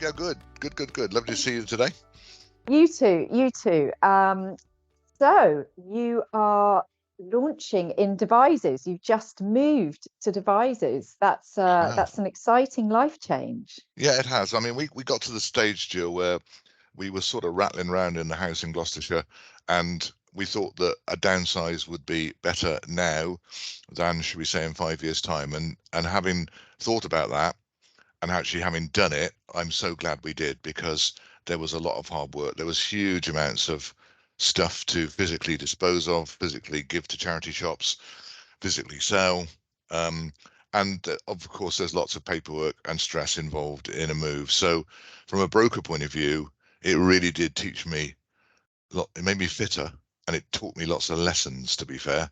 Yeah, good. Good. Lovely to see you today. You too, you too. So you are launching in Devises. You've just moved to Devises. That's an exciting life change. Yeah, it has. I mean, we got to the stage, Jill, where we were sort of rattling around in the house in Gloucestershire, and we thought that a downsize would be better now than, should we say, in 5 years' time. And having thought about that and actually having done it, I'm so glad we did, because there was a lot of hard work. There was huge amounts of stuff to physically dispose of, physically give to charity shops, physically sell. Um, and of course, there's lots of paperwork and stress involved in a move. So from a broker point of view, it really did teach me it made me fitter, and it taught me lots of lessons, to be fair.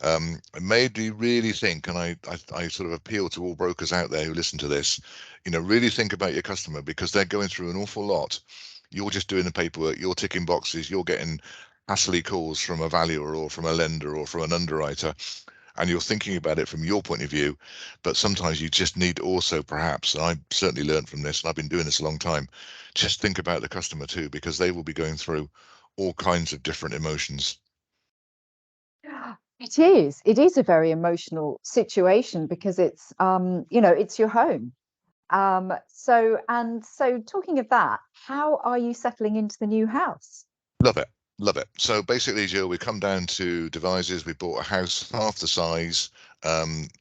It made me really think, and I sort of appeal to all brokers out there who listen to this, really think about your customer, because they're going through an awful lot. You're just doing the paperwork, you're ticking boxes, you're getting hassly calls from a valuer or from a lender or from an underwriter, and you're thinking about it from your point of view. But sometimes you just need also, perhaps, and I certainly learned from this, and I've been doing this a long time, just think about the customer too, because they will be going through all kinds of different emotions. It is. It is a very emotional situation because it's your home. So talking of that, how are you settling into the new house? Love it. Love it. So basically, Jill, we come down to Devises. We bought a house half the size.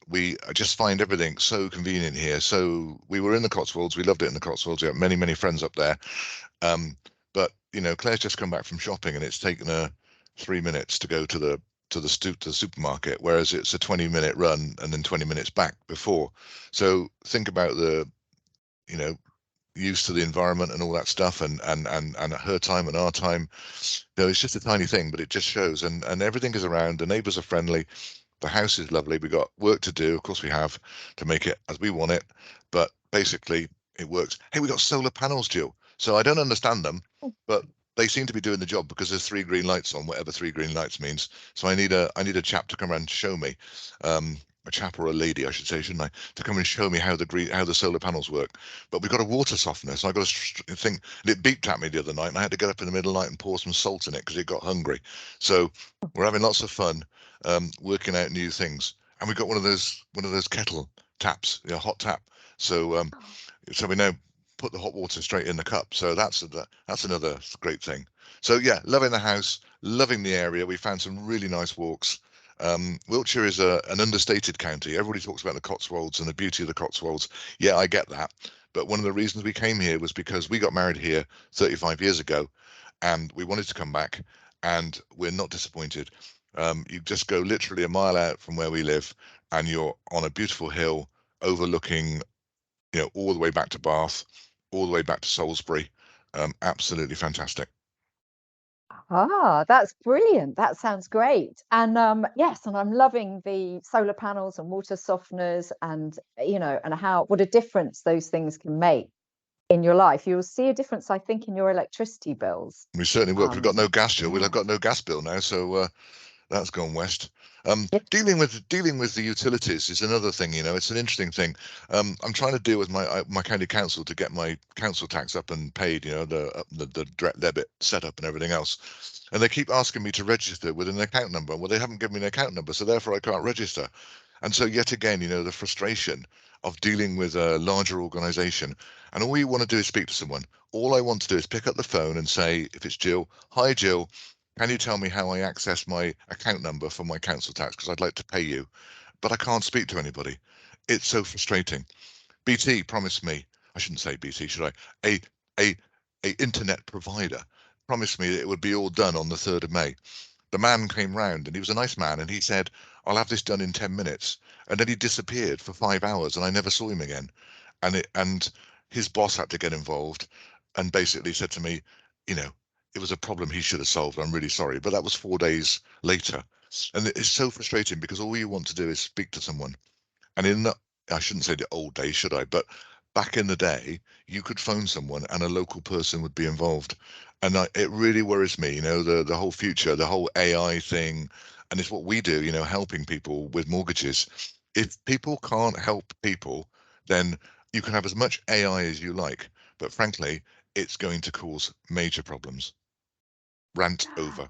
We just find everything so convenient here. So we were in the Cotswolds. We loved it in the Cotswolds. We have many, many friends up there. But Claire's just come back from shopping, and it's taken her 3 minutes to go to the supermarket, whereas it's a 20-minute run and then 20 minutes back before. So think about the you know used to the environment and all that stuff, and her time and our time. It's just a tiny thing, but it just shows. And everything is around. The neighbours are friendly. The house is lovely. We got work to do, of course we have, to make it as we want it, but basically it works. Hey, we got solar panels, Jill. So I don't understand them, but they seem to be doing the job, because there's three green lights on, whatever three green lights means. So I need a chap to come around and show me, a chap or a lady, I should say, shouldn't I, to come and show me how the solar panels work. But we've got a water softener, so I got to think. And it beeped at me the other night, and I had to get up in the middle of the night and pour some salt in it because it got hungry. So we're having lots of fun, working out new things. And we've got one of those kettle taps, hot tap. So we now put the hot water straight in the cup. So that's another great thing. So yeah, loving the house, loving the area. We found some really nice walks. Wiltshire is an understated county. Everybody talks about the Cotswolds and the beauty of the Cotswolds. Yeah, I get that. But one of the reasons we came here was because we got married here 35 years ago, and we wanted to come back, and we're not disappointed. You just go literally a mile out from where we live, and you're on a beautiful hill overlooking, all the way back to Bath, all the way back to Salisbury. Absolutely fantastic. That's brilliant. That sounds great. And yes, and I'm loving the solar panels and water softeners, and and what a difference those things can make in your life. You'll see a difference, I think, in your electricity bills. We certainly will. We've got no gas, Jill. We've Yeah. got no gas bill now, so that's gone west. Yeah. Dealing with the utilities is another thing. It's an interesting thing. I'm trying to deal with my county council to get my council tax up and paid. The direct debit set up and everything else. And they keep asking me to register with an account number. Well, they haven't given me an account number, so therefore I can't register. And so yet again, the frustration of dealing with a larger organisation. And all you want to do is speak to someone. All I want to do is pick up the phone and say, if it's Jill, hi Jill, can you tell me how I access my account number for my council tax? Because I'd like to pay you, but I can't speak to anybody. It's so frustrating. BT promised me, I shouldn't say BT, should I? A internet provider promised me that it would be all done on the 3rd of May. The man came round, and he was a nice man, and he said, I'll have this done in 10 minutes. And then he disappeared for 5 hours, and I never saw him again. And his boss had to get involved and basically said to me, it was a problem he should have solved. I'm really sorry. But that was 4 days later. And it's so frustrating, because all you want to do is speak to someone. And I shouldn't say the old days, should I? But back in the day, you could phone someone and a local person would be involved. And it really worries me, the whole future, the whole AI thing. And it's what we do, helping people with mortgages. If people can't help people, then you can have as much AI as you like. but frankly, it's going to cause major problems. Rant over.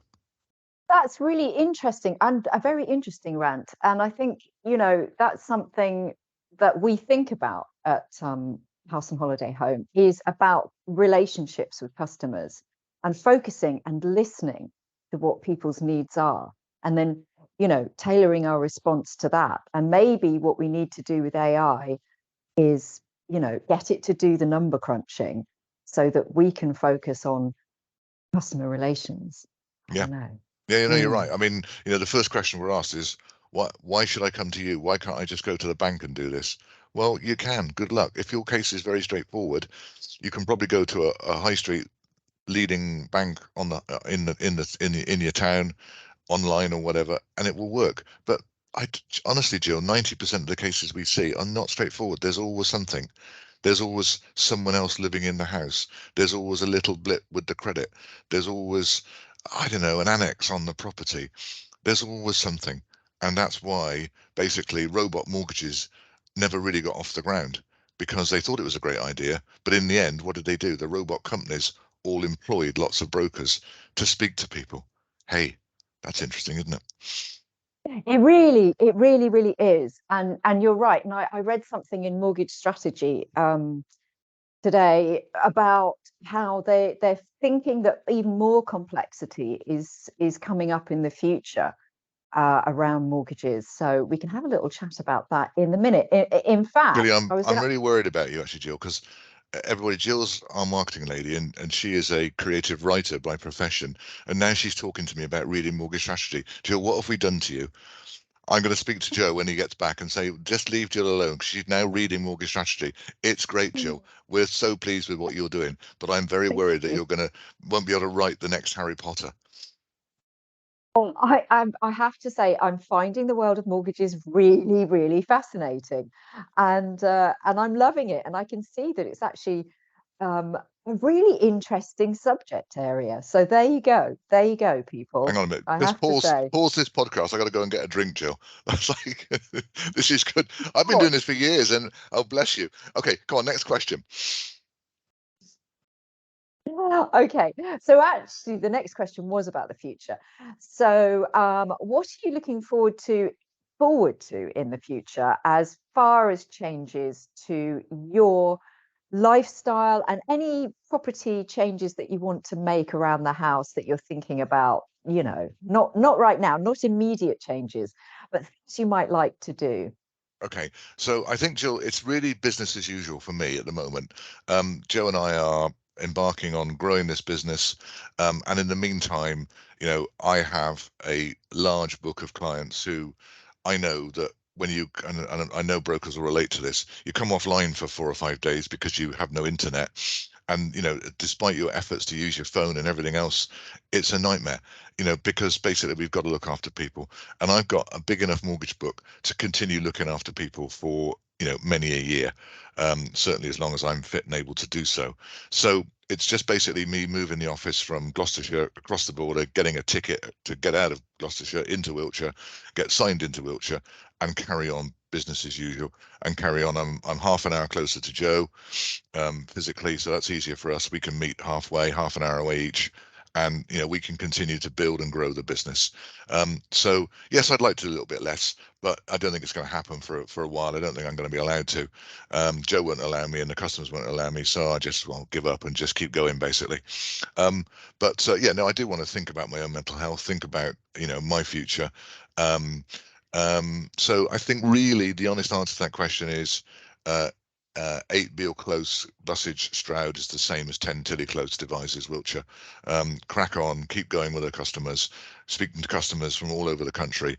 That's really interesting, and a very interesting rant. And I think, that's something that we think about at House and Holiday Home, is about relationships with customers and focusing and listening to what people's needs are. And then, tailoring our response to that. And maybe what we need to do with AI is, get it to do the number crunching so that we can focus on customer relations. I Yeah. don't know. Yeah, you're Mm. right. I mean, the first question we're asked is, why should I come to you? Why can't I just go to the bank and do this? Well, you can. Good luck. If your case is very straightforward, you can probably go to a high street leading bank on the in your town, online or whatever, and it will work. But honestly, Jill, 90% of the cases we see are not straightforward. There's always something. There's always someone else living in the house. There's always a little blip with the credit. There's always, I don't know, an annex on the property. There's always something. And that's why basically robot mortgages never really got off the ground, because they thought it was a great idea. But in the end, what did they do? The robot companies all employed lots of brokers to speak to people. Hey, that's interesting, isn't it? It really is. And you're right. And I read something in Mortgage Strategy today about how they're thinking that even more complexity is coming up in the future around mortgages. So we can have a little chat about that in a minute. In Really, fact, I'm I was I'm going to. really worried about you actually, Jill, because everybody, Jill's our marketing lady, and she is a creative writer by profession, and now she's talking to me about reading Mortgage Strategy. Jill, what have we done to you? I'm going to speak to Joe when he gets back and say, just leave Jill alone, because she's now reading Mortgage Strategy. It's great, Jill. We're so pleased with what you're doing, but I'm very Thank worried that you. won't be able to write the next Harry Potter. I have to say, I'm finding the world of mortgages really, really fascinating, and I'm loving it. And I can see that it's actually a really interesting subject area. So there you go, Hang people. on a minute. I Just have to say, pause this podcast. I got to go and get a drink, Jill. That's like, this is good. I've been oh, doing this for years, and oh, bless you. Okay, come on, next question. okay. So actually, the next question was about the future. So, what are you looking forward to in the future as far as changes to your lifestyle and any property changes that you want to make around the house that you're thinking about, not right now, not immediate changes, but things you might like to do. Okay, so I think, Jill, it's really business as usual for me at the moment. Joe and I are embarking on growing this business, and in the meantime, I have a large book of clients who I know that when you and I know brokers will relate to this, you come offline for 4 or 5 days because you have no internet, and despite your efforts to use your phone and everything else, it's a nightmare. Because basically we've got to look after people, and I've got a big enough mortgage book to continue looking after people for many a year, certainly as long as I'm fit and able to do so. So it's just basically me moving the office from Gloucestershire across the border, getting a ticket to get out of Gloucestershire into Wiltshire, get signed into Wiltshire, and carry on business as usual, and carry on. I'm half an hour closer to Joe, physically, so that's easier for us. We can meet halfway, half an hour away each, and we can continue to build and grow the business. So yes, I'd like to do a little bit less, but I don't think it's going to happen for a while. I don't think I'm going to be allowed to. Joe won't allow me, and the customers won't allow me, so I just won't give up and just keep going, basically. But yeah, no, I do want to think about my own mental health, think about my future. Um, so I think really the honest answer to that question is 8 Beale Close, Bussage, Stroud is the same as 10 Tilly Close, Devizes, Wiltshire. Crack on, keep going with our customers, speaking to customers from all over the country.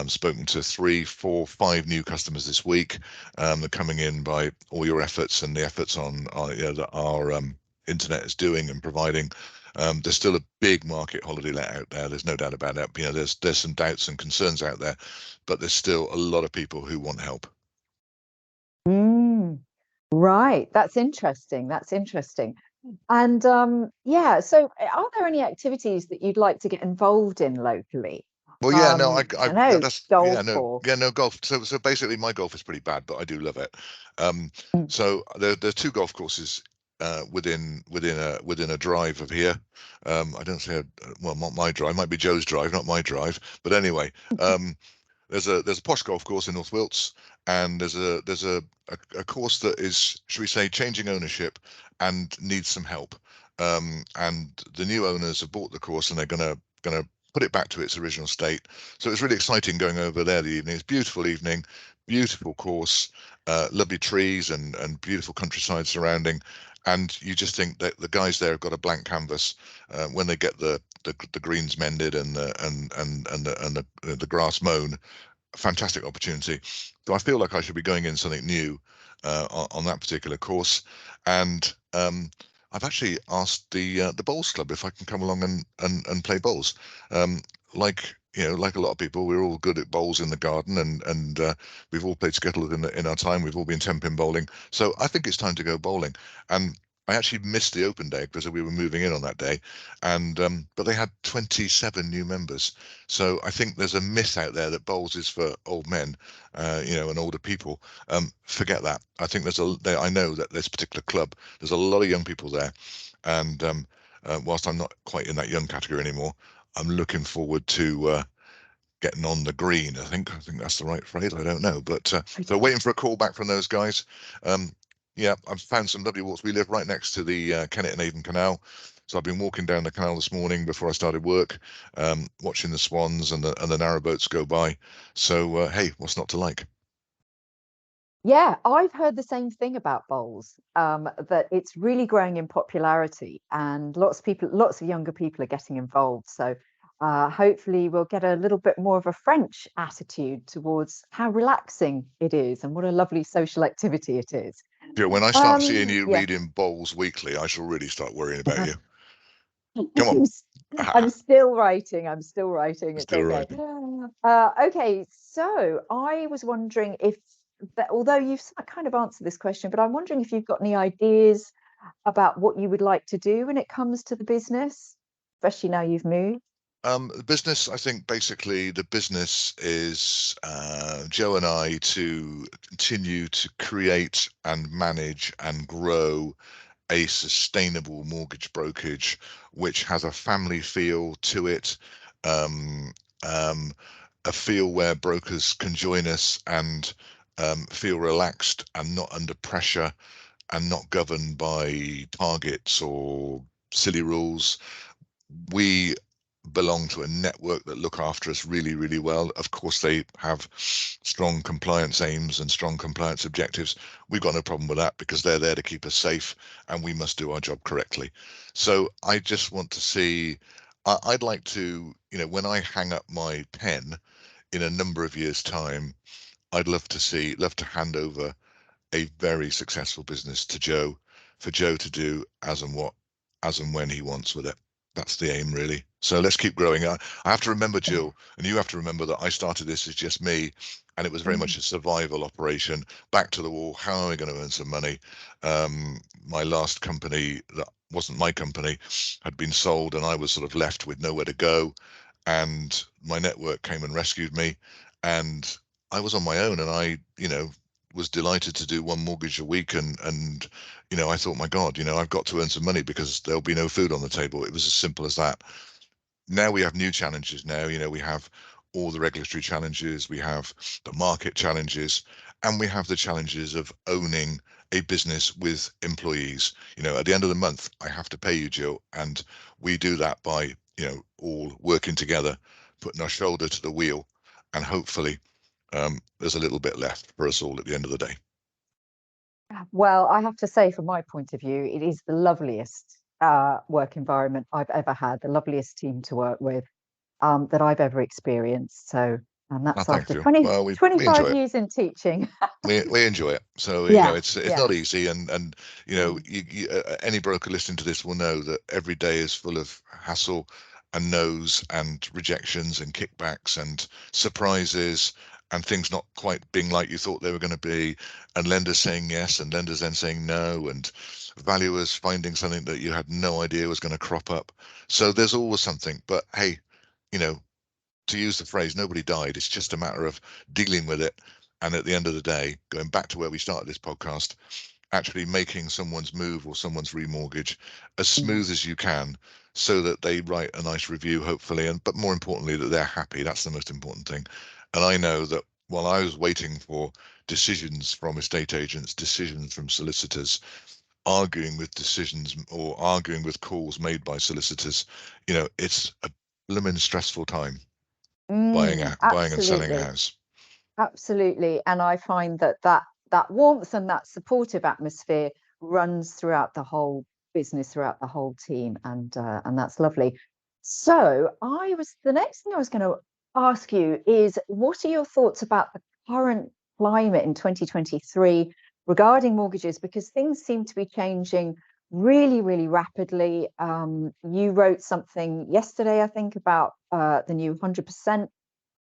Spoken to 3, 4, 5 new customers this week. They're coming in by all your efforts and the efforts that our internet is doing and providing. There's still a big market holiday let out there. There's no doubt about that. There's some doubts and concerns out there, but there's still a lot of people who want help. Mm, right. That's interesting. That's interesting. And yeah, so are there any activities that you'd like to get involved in locally? Well, yeah, no, I don't know, golf or yeah, no, golf. So basically, my golf is pretty bad, but I do love it. Mm. So there's 2 golf courses within a drive of here. I don't say well, not my drive, might be Joe's drive, not my drive, but anyway. There's a posh golf course in North Wilts, and there's a course that is, should we say, changing ownership and needs some help. And the new owners have bought the course, and they're gonna put it back to its original state. So it's really exciting going over there the evening. It's a beautiful evening, beautiful course, lovely trees and beautiful countryside surrounding. And you just think that the guys there have got a blank canvas when they get the greens mended and the grass mown. Fantastic opportunity. So I feel like I should be going in something new on that particular course. And I've actually asked the bowls club if I can come along and play bowls. Like, like a lot of people, we're all good at bowls in the garden, and we've all played skittles in our time. We've all been 10-pin bowling. So I think it's time to go bowling. And I actually missed the open day because we were moving in on that day, and but they had 27 new members. So I think there's a myth out there that bowls is for old men, and older people. Forget that. I think I know that this particular club, there's a lot of young people there, and whilst I'm not quite in that young category anymore, I'm looking forward to getting on the green. I think that's the right phrase. I don't know, but so waiting for a call back from those guys. Yeah, I've found some lovely walks. We live right next to the Kennet and Avon Canal, so I've been walking down the canal this morning before I started work, watching the swans and the narrowboats go by. So hey, what's not to like? Yeah, I've heard the same thing about bowls, that it's really growing in popularity, and lots of younger people are getting involved. So hopefully we'll get a little bit more of a French attitude towards how relaxing it is and what a lovely social activity it is. Yeah, when I start seeing you Yeah. reading bowls weekly, I shall really start worrying about you. Come on. I'm still writing. I'm still writing. It's Still okay. writing. Okay, so I was wondering if that, although you've kind of answered this question, but I'm wondering if you've got any ideas about what you would like to do when it comes to the business, especially now you've moved. The business, I think basically the business is Joe and I to continue to create and manage and grow a sustainable mortgage brokerage, which has a family feel to it, um, um, a feel where brokers can join us and feel relaxed and not under pressure and not governed by targets or silly rules. We belong to a network that look after us really, really well. Of course, they have strong compliance aims and strong compliance objectives. We've got no problem with that because they're there to keep us safe, and we must do our job correctly. So I just want to see, I'd like to, when I hang up my pen in a number of years' time, I'd love to hand over a very successful business to Joe, for Joe to do as and when he wants with it. That's the aim, really. So let's keep growing. I have to remember, Jill, and you have to remember that I started this as just me, and it was very much a survival operation. Back to the wall. How am I going to earn some money? My last company, that wasn't my company, had been sold, and I was sort of left with nowhere to go. And my network came and rescued me, and I was on my own, and I, was delighted to do one mortgage a week, and I thought, my God, I've got to earn some money because there'll be no food on the table. It was as simple as that. Now we have new challenges. Now, we have all the regulatory challenges, we have the market challenges, and we have the challenges of owning a business with employees. At the end of the month, I have to pay you, Jill, and we do that by, all working together, putting our shoulder to the wheel, and hopefully there's a little bit left for us all at the end of the day. Well, I have to say, from my point of view, it is the loveliest work environment I've ever had, the loveliest team to work with that I've ever experienced. So, and Oh, that's thank after you. 20, Well, we 25 enjoy it. years in teaching. We enjoy it. So Yeah, it's yeah. not easy, and Mm. any broker listening to this will know that every day is full of hassle and no's and rejections and kickbacks and surprises and things not quite being like you thought they were going to be, and lenders saying yes and lenders then saying no, and valuers finding something that you had no idea was going to crop up. So there's always something. But hey, you know, to use the phrase, nobody died. It's just a matter of dealing with it. And at the end of the day, going back to where we started this podcast, actually making someone's move or someone's remortgage as Mm. smooth as you can, so that they write a nice review, hopefully, and but more importantly, that they're happy. That's the most important thing. And I know that while I was waiting for decisions from estate agents, decisions from solicitors, arguing with decisions or arguing with calls made by solicitors, it's a blooming stressful time buying and selling a Absolutely. house. Absolutely. And I find that warmth and that supportive atmosphere runs throughout the whole business, throughout the whole team, and that's lovely. So the next thing I was going to ask you is, what are your thoughts about the current climate in 2023 regarding mortgages? Because things seem to be changing really, really rapidly. You wrote something yesterday, I think, about the new 100%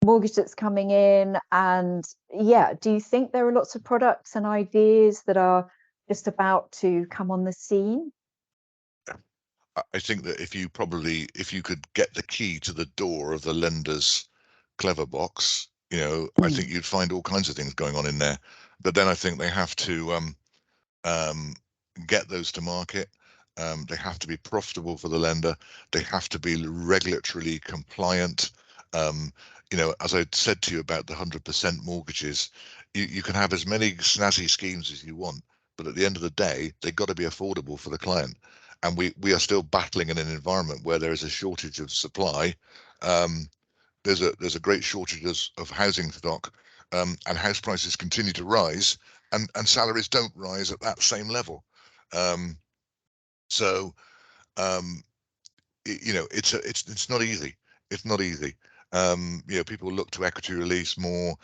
mortgage that's coming in. And yeah, do you think there are lots of products and ideas that are just about to come on the scene? I think that if you could get the key to the door of the lender's clever box, I Mm, think you'd find all kinds of things going on in there. But then I think they have to um, get those to market. They have to be profitable for the lender. They have to be regulatorily compliant. Um, as I said to you about the 100% mortgages, you can have as many snazzy schemes as you want, but at the end of the day, they've got to be affordable for the client. And we are still battling in an environment where there is a shortage of supply. Um, there's a great shortage of housing stock, and house prices continue to rise, and salaries don't rise at that same level. Um, so um, it's not easy. It's not easy. People look to equity release more.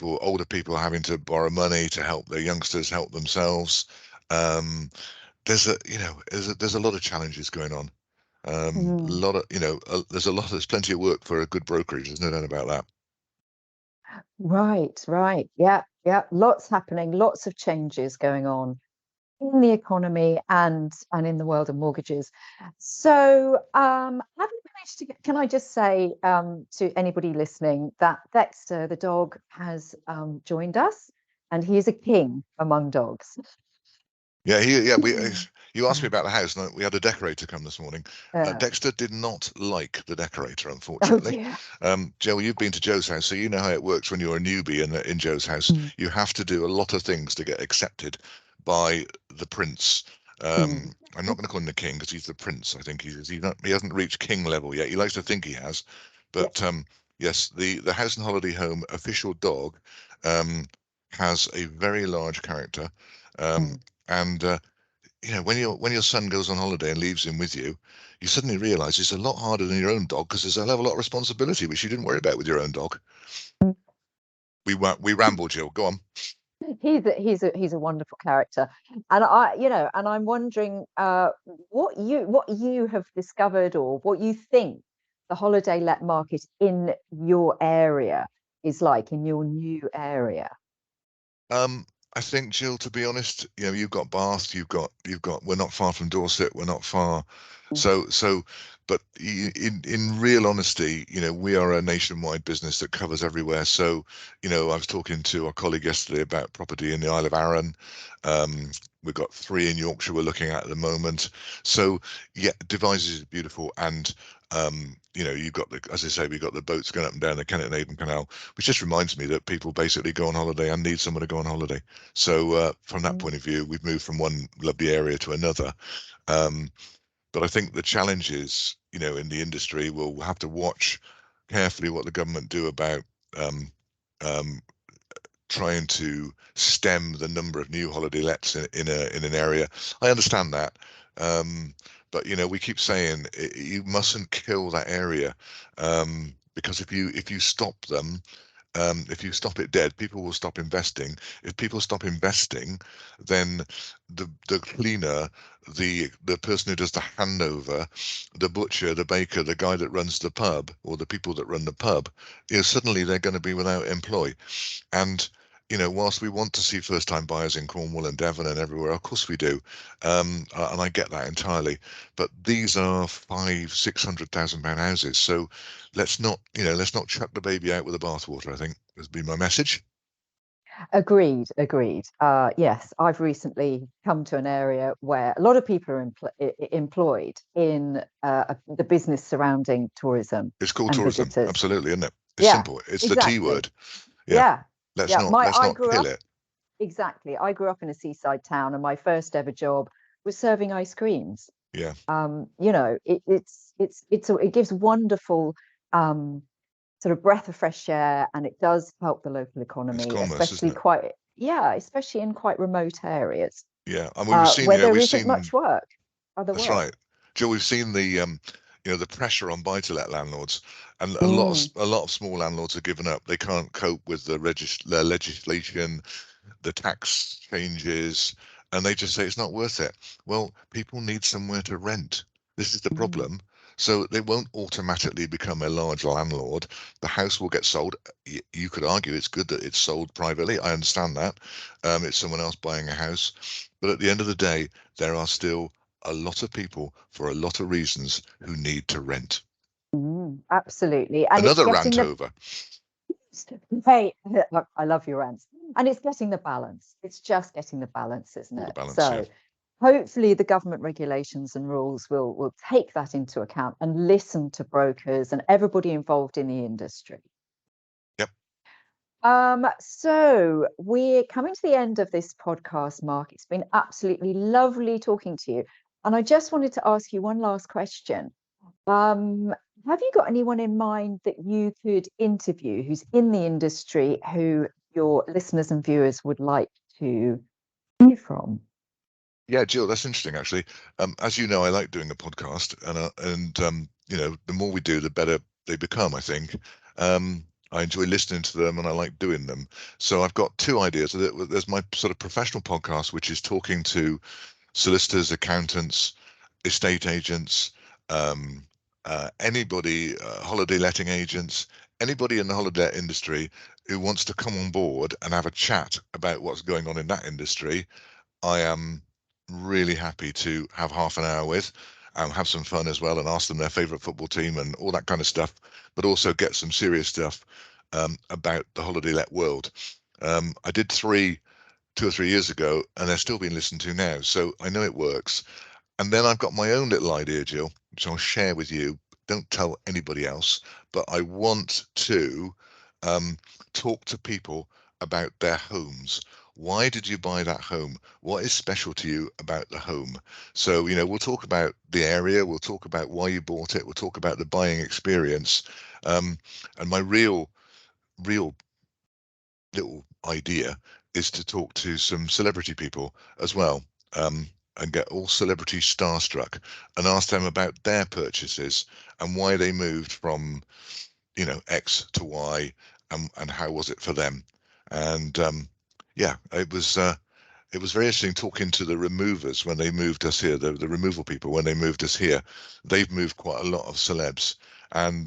Older people are having to borrow money to help their youngsters help themselves. Um, there's a lot of challenges going on. A mm. lot of there's plenty of work for a good brokerage. There's no doubt about that. Right, right. Yeah, yeah. Lots happening, lots of changes going on in the economy and in the world of mortgages. So, have you managed to can I just say to anybody listening that Dexter, the dog, has joined us, and he is a king among dogs. Yeah, Mm. you asked me about the house, and we had a decorator come this morning. Uh, Dexter did not like the decorator, oh unfortunately. dear. Joe, you've been to Joe's house, so you know how it works when you're a newbie in Joe's house. Mm, You have to do a lot of things to get accepted by the prince. mm, I'm not going to call him the king because he's the prince. I think he hasn't reached king level yet. He likes to think he has, yeah. but yes, the House and Holiday Home official dog um, has a very large character. Um, Mm. and when your son goes on holiday and leaves him with you, you suddenly realise it's a lot harder than your own dog because there's a hell of a lot of responsibility which you didn't worry about with your own dog. We rambled, Jill. Go on. He's a wonderful character, and I'm wondering what you have discovered, or what you think the holiday let market in your area is like, in your new area. Um, I think, Jill, to be honest, you've got Bath, you've got. We're not far from Dorset. We're not far. Mm, So, but in real honesty, we are a nationwide business that covers everywhere. So, I was talking to our colleague yesterday about property in the Isle of Arran. Um, we've got three in Yorkshire we're looking at the moment. So, yeah, Devizes is beautiful, and you've got as I say, we've got the boats going up and down the Kennet and Avon Canal, which just reminds me that people basically go on holiday and need someone to go on holiday. So from that mm, point of view, we've moved from one lovely area to another. Um, but I think the challenges, in the industry, we'll have to watch carefully what the government do about um, um, trying to stem the number of new holiday lets in an area. I understand that, but we keep saying you mustn't kill that area, because if you stop them, if you stop it dead, people will stop investing. If people stop investing, then the cleaner, the person who does the handover, the butcher, the baker, the guy that runs the pub, or the people that run the pub, suddenly they're going to be without employ. And whilst we want to see first-time buyers in Cornwall and Devon and everywhere, of course we do, and I get that entirely. But these are 600,000 pound houses, so let's not chuck the baby out with the bathwater. I think has been my message. Agreed, agreed. Yes, I've recently come to an area where a lot of people are employed in the business surrounding tourism It's called and tourism, visitors. absolutely, isn't it? It's Yeah, simple. It's the T exactly. word. Yeah. Yeah, Let's yeah. not My let's I not grew kill up it. exactly. I grew up in a seaside town, and my first ever job was serving ice creams. Yeah. It gives wonderful um, sort of breath of fresh air, and it does help the local It's economy, commerce, isn't especially it? especially in quite remote areas Yeah. And we've seen, where there we've isn't seen much work, other that's work. right. Joe, we've seen the the pressure on buy-to-let landlords, and Mm, a lot of small landlords are given up. They can't cope with the legislation, the tax changes, and they just say it's not worth it. Well, people need somewhere to rent. This is the mm, problem. So they won't automatically become a large landlord. The house will get sold. You could argue it's good that it's sold privately. I understand that. It's someone else buying a house. But at the end of the day, there are still a lot of people for a lot of reasons who need to rent. absolutely, and it's Another getting rant the over. hey, I love your rants, and it's getting the balance. It's just getting the balance, isn't All the it? balance here. So hopefully the government regulations and rules will take that into account and listen to brokers and everybody involved in the industry. Yep. So we're coming to the end of this podcast, Mark. It's been absolutely lovely talking to you. And I just wanted to ask you one last question. Um, have you got anyone in mind that you could interview who's in the industry who your listeners and viewers would like to hear from? Yeah, Jill, that's interesting actually. As you know, I like doing a podcast, and the more we do, the better they become, I think. I enjoy listening to them, and I like doing them. So I've got two ideas. There's my sort of professional podcast, which is talking to solicitors, accountants, estate agents, um, anybody, holiday letting agents, anybody in the holiday industry who wants to come on board and have a chat about what's going on in that industry. I am really happy to have half an hour with, have some fun as well, and ask them their favourite football team and all that kind of stuff, but also get some serious stuff about the holiday let world. I did 2 or 3 years ago, and they're still being listened to now, so I know it works. And then I've got my own little idea, Jill, which I'll share with you. Don't tell anybody else, but I want to um, talk to people about their homes. Why did you buy that home? What is special to you about the home? So, we'll talk about the area, we'll talk about why you bought it, we'll talk about the buying experience. And my real little idea is to talk to some celebrity people as well, and get all celebrity starstruck and ask them about their purchases and why they moved from, X to Y, and how was it for them. And yeah, it was very interesting talking to the removers when they moved us here, the removal people when they moved us here. They've moved quite a lot of celebs, and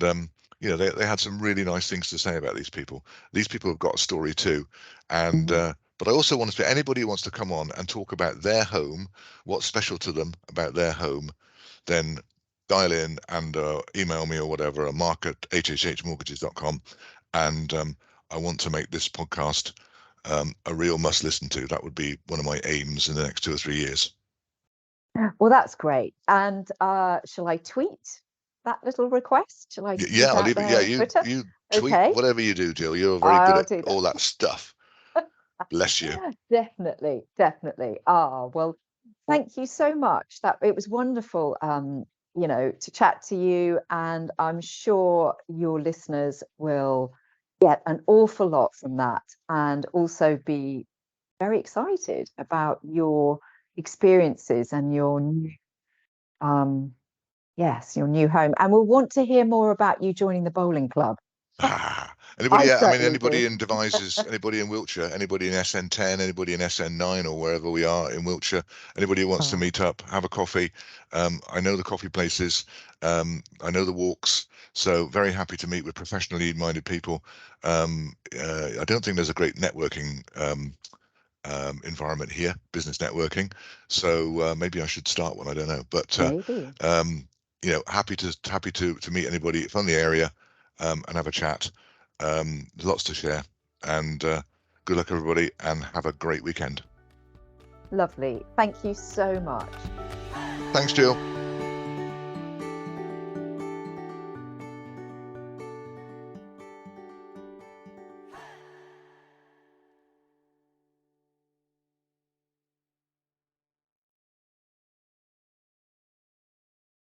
they had some really nice things to say about these people. These people have got a story too, and Mhm. but I also want to be anybody who wants to come on and talk about their home, what's special to them about their home, then dial in and email me or whatever, mark@hhmortgages.com, and I want to make this podcast a real must listen to. That would be one of my aims in the next 2 or 3 years. Well, that's great. And shall I tweet that little request? Shall I Yeah, tweet I'll out leave it. there Yeah, on Twitter? you tweet Okay, whatever you do, Jill. You're very good I'll at do that. all that stuff. Bless you. Definitely, definitely. Well, thank you so much. That it was wonderful, to chat to you, and I'm sure your listeners will get an awful lot from that, and also be very excited about your experiences and your new, um, yes, your new home. And we'll want to hear more about you joining the bowling club. Anybody? I I mean, certainly do. anybody in Devizes? Anybody in Wiltshire? Anybody in SN10? Anybody in SN9 or wherever we are in Wiltshire? Anybody who wants to Oh, meet up, have a coffee? I know the coffee places. I know the walks. So very happy to meet with professionally minded people. I don't think there's a great networking environment here, business networking. So maybe I should start one. I don't know, but maybe. um, happy to meet anybody from the area, and have a chat. There's lots to share, and Good luck, everybody, and have a great weekend. Lovely. Thank you so much. Thanks, Jill.